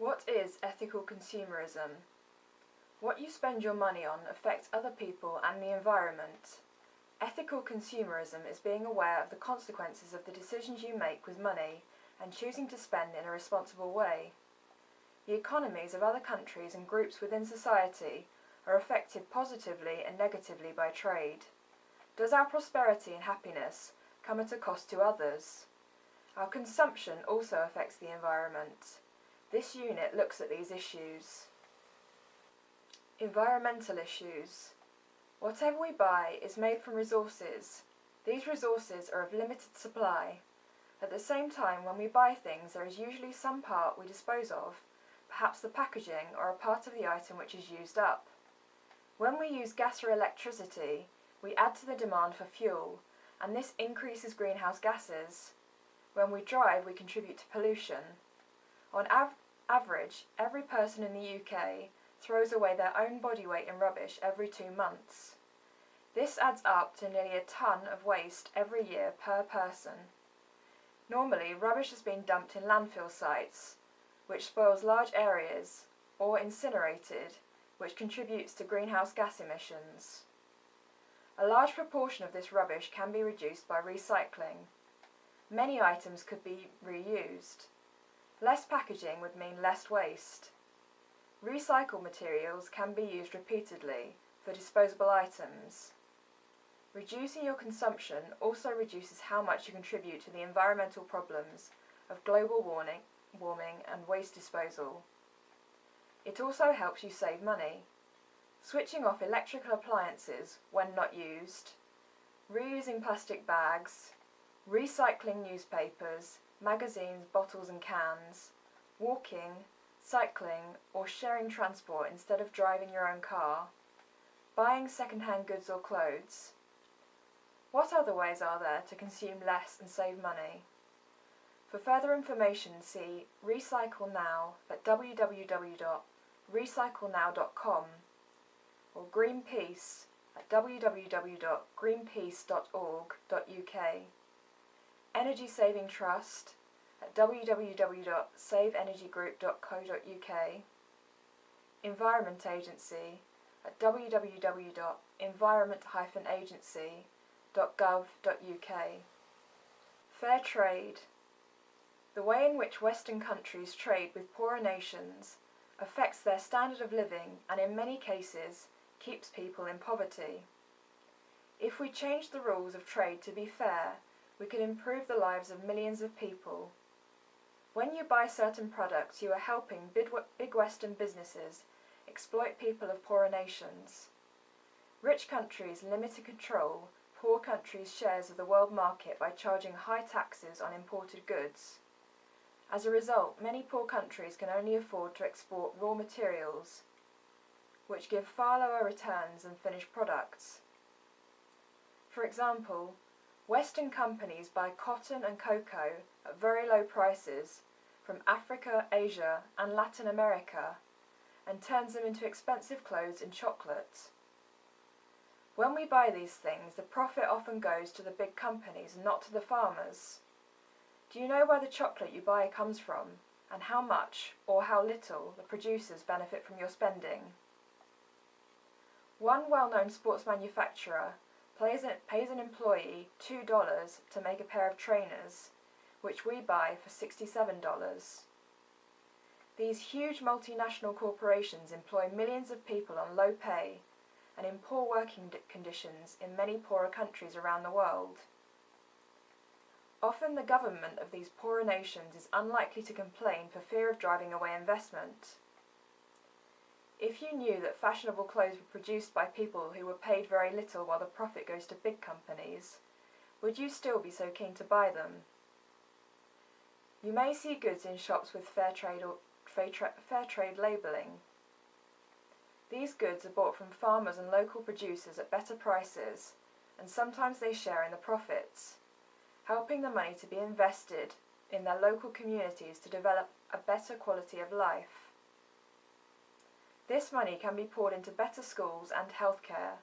What is ethical consumerism? What you spend your money on affects other people and the environment. Ethical consumerism is being aware of the consequences of the decisions you make with money and choosing to spend in a responsible way. The economies of other countries and groups within society are affected positively and negatively by trade. Does our prosperity and happiness come at a cost to others? Our consumption also affects the environment. This unit looks at these issues. Environmental issues. Whatever we buy is made from resources. These resources are of limited supply. At the same time, when we buy things, there is usually some part we dispose of, perhaps the packaging or a part of the item which is used up. When we use gas or electricity, we add to the demand for fuel, and this increases greenhouse gases. When we drive, we contribute to pollution. On average, every person in the UK throws away their own body weight in rubbish every 2 months. This adds up to nearly a tonne of waste every year per person. Normally, rubbish is being dumped in landfill sites, which spoils large areas, or incinerated, which contributes to greenhouse gas emissions. A large proportion of this rubbish can be reduced by recycling. Many items could be reused. Less packaging would mean less waste. Recycled materials can be used repeatedly for disposable items. Reducing your consumption also reduces how much you contribute to the environmental problems of global warming and waste disposal. It also helps you save money. Switching off electrical appliances when not used, reusing plastic bags, recycling newspapers, magazines, bottles and cans, walking, cycling or sharing transport instead of driving your own car, buying second-hand goods or clothes. What other ways are there to consume less and save money? For further information, see Recycle Now at www.recyclenow.com or Greenpeace at www.greenpeace.org.uk, Energy Saving Trust at www.saveenergygroup.co.uk, Environment Agency at www.environment-agency.gov.uk. Fair trade. The way in which Western countries trade with poorer nations affects their standard of living and in many cases keeps people in poverty. If we change the rules of trade to be fair, we can improve the lives of millions of people. When you buy certain products, you are helping big Western businesses exploit people of poorer nations. Rich countries limit and control poor countries' shares of the world market by charging high taxes on imported goods. As a result, many poor countries can only afford to export raw materials, which give far lower returns than finished products. For example, Western companies buy cotton and cocoa at very low prices from Africa, Asia and Latin America and turns them into expensive clothes and chocolate. When we buy these things, the profit often goes to the big companies and not to the farmers. Do you know where the chocolate you buy comes from and how much or how little the producers benefit from your spending? One well-known sports manufacturer pays an employee $2 to make a pair of trainers, which we buy for $67. These huge multinational corporations employ millions of people on low pay and in poor working conditions in many poorer countries around the world. Often the government of these poorer nations is unlikely to complain for fear of driving away investment. If you knew that fashionable clothes were produced by people who were paid very little while the profit goes to big companies, would you still be so keen to buy them? You may see goods in shops with fair trade labelling. These goods are bought from farmers and local producers at better prices, and sometimes they share in the profits, helping the money to be invested in their local communities to develop a better quality of life. This money can be poured into better schools and healthcare.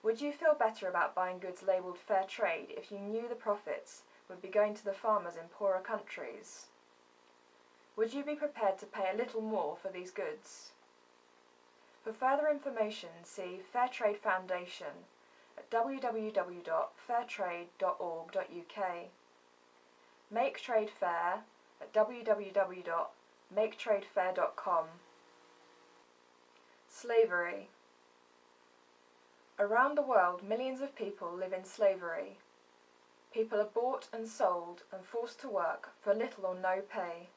Would you feel better about buying goods labelled fair trade if you knew the profits would be going to the farmers in poorer countries? Would you be prepared to pay a little more for these goods? For further information, see Fairtrade Foundation at www.fairtrade.org.uk. Make Trade Fair at www.maketradefair.com. Slavery. Around the world, millions of people live in slavery. People are bought and sold and forced to work for little or no pay.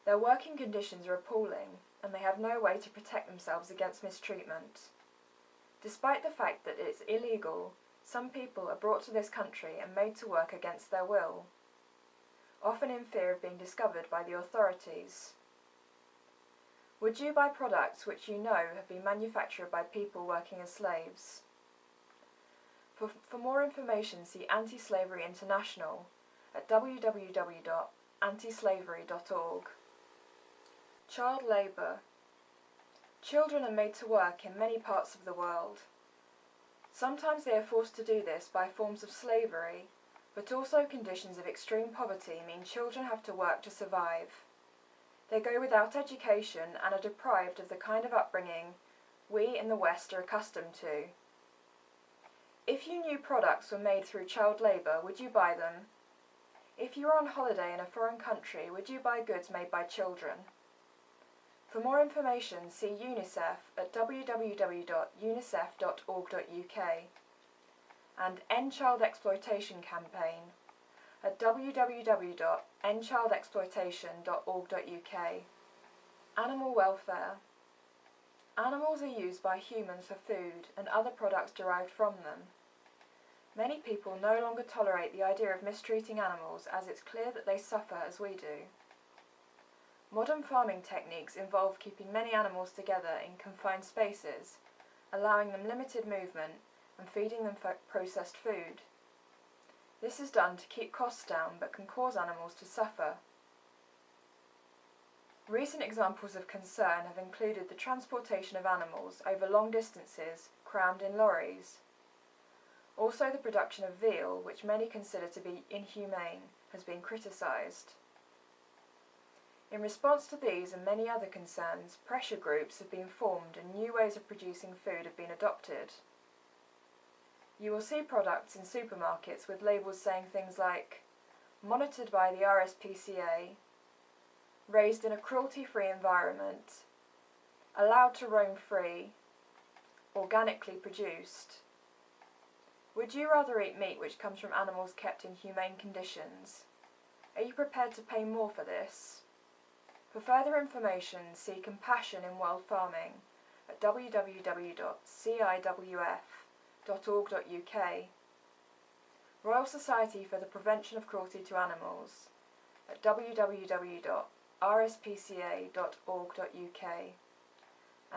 Their working conditions are appalling, and they have no way to protect themselves against mistreatment. Despite the fact that it's illegal, some people are brought to this country and made to work against their will, often in fear of being discovered by the authorities. Would you buy products which you know have been manufactured by people working as slaves? For more information, see Anti-Slavery International at www.antislavery.org. Child labour. Children are made to work in many parts of the world. Sometimes they are forced to do this by forms of slavery, but also conditions of extreme poverty mean children have to work to survive. They go without education and are deprived of the kind of upbringing we in the West are accustomed to. If you knew products were made through child labour, would you buy them? If you were on holiday in a foreign country, would you buy goods made by children? For more information, see UNICEF at www.unicef.org.uk and End Child Exploitation Campaign at www.endchildexploitation.org.uk. Animal welfare. Animals are used by humans for food and other products derived from them. Many people no longer tolerate the idea of mistreating animals, as it's clear that they suffer as we do. Modern farming techniques involve keeping many animals together in confined spaces, allowing them limited movement and feeding them processed food. This is done to keep costs down but can cause animals to suffer. Recent examples of concern have included the transportation of animals over long distances crammed in lorries. Also, the production of veal, which many consider to be inhumane, has been criticised. In response to these and many other concerns, pressure groups have been formed and new ways of producing food have been adopted. You will see products in supermarkets with labels saying things like, monitored by the RSPCA, raised in a cruelty-free environment, allowed to roam free, organically produced. Would you rather eat meat which comes from animals kept in humane conditions? Are you prepared to pay more for this? For further information, see Compassion in World Farming at www.ciwf.org.uk, Royal Society for the Prevention of Cruelty to Animals at www.rspca.org.uk,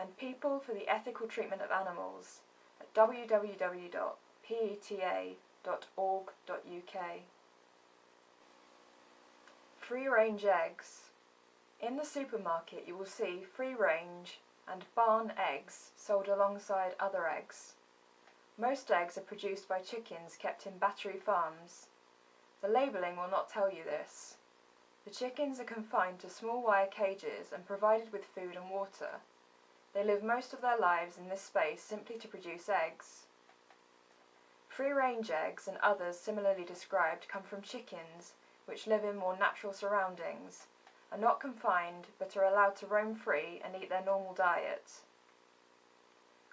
and People for the Ethical Treatment of Animals at www.peta.org.uk. Free-range eggs. In the supermarket you will see free-range and barn eggs sold alongside other eggs. Most eggs are produced by chickens kept in battery farms. The labelling will not tell you this. The chickens are confined to small wire cages and provided with food and water. They live most of their lives in this space simply to produce eggs. Free-range eggs and others similarly described come from chickens which live in more natural surroundings, are not confined but are allowed to roam free and eat their normal diet.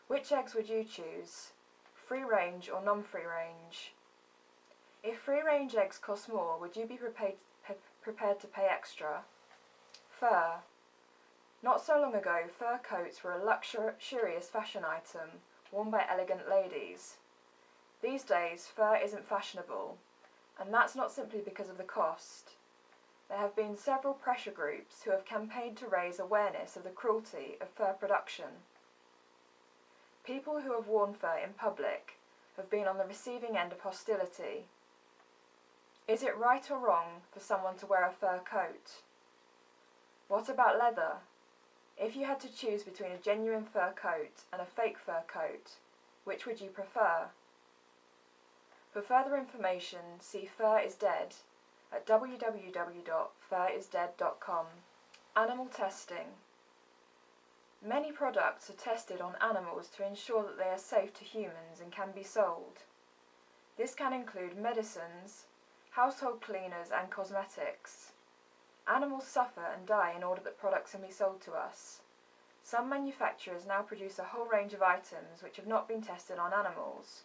Which eggs would you choose? Free-range or non-free range? If free-range eggs cost more, would you be prepared to pay extra? Fur. Not so long ago, fur coats were a luxurious fashion item worn by elegant ladies. These days, fur isn't fashionable, and that's not simply because of the cost. There have been several pressure groups who have campaigned to raise awareness of the cruelty of fur production. People who have worn fur in public have been on the receiving end of hostility. Is it right or wrong for someone to wear a fur coat? What about leather? If you had to choose between a genuine fur coat and a fake fur coat, which would you prefer? For further information, see Fur is Dead at www.furisdead.com. Animal testing. Many products are tested on animals to ensure that they are safe to humans and can be sold. This can include medicines, household cleaners and cosmetics. Animals suffer and die in order that products can be sold to us. Some manufacturers now produce a whole range of items which have not been tested on animals.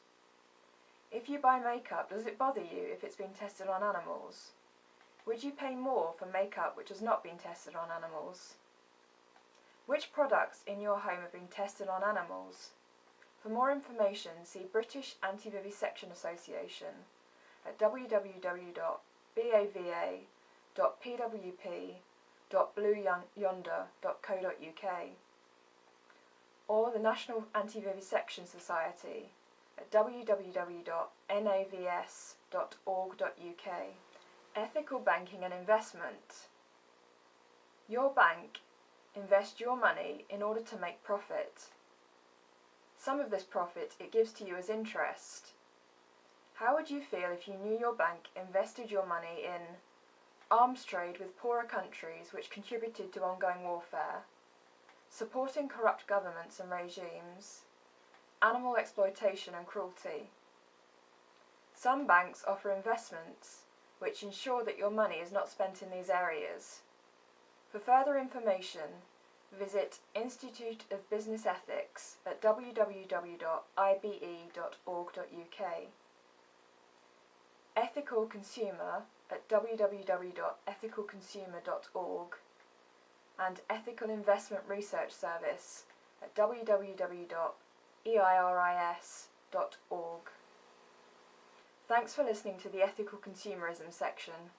If you buy makeup, does it bother you if it's been tested on animals? Would you pay more for makeup which has not been tested on animals? Which products in your home have been tested on animals? For more information, see British Anti-Vivisection Association at www.bava.pwp.blueyonder.co.uk or the National Anti-Vivisection Society at www.navs.org.uk. Ethical banking and investment. Your bank invests your money in order to make profit. Some of this profit it gives to you as interest. How would you feel if you knew your bank invested your money in arms trade with poorer countries which contributed to ongoing warfare, supporting corrupt governments and regimes, animal exploitation and cruelty? Some banks offer investments which ensure that your money is not spent in these areas. For further information, visit Institute of Business Ethics at www.ibe.org.uk, Ethical Consumer at www.ethicalconsumer.org, and Ethical Investment Research Service at www.eiris.org. Thanks for listening to the Ethical Consumerism section.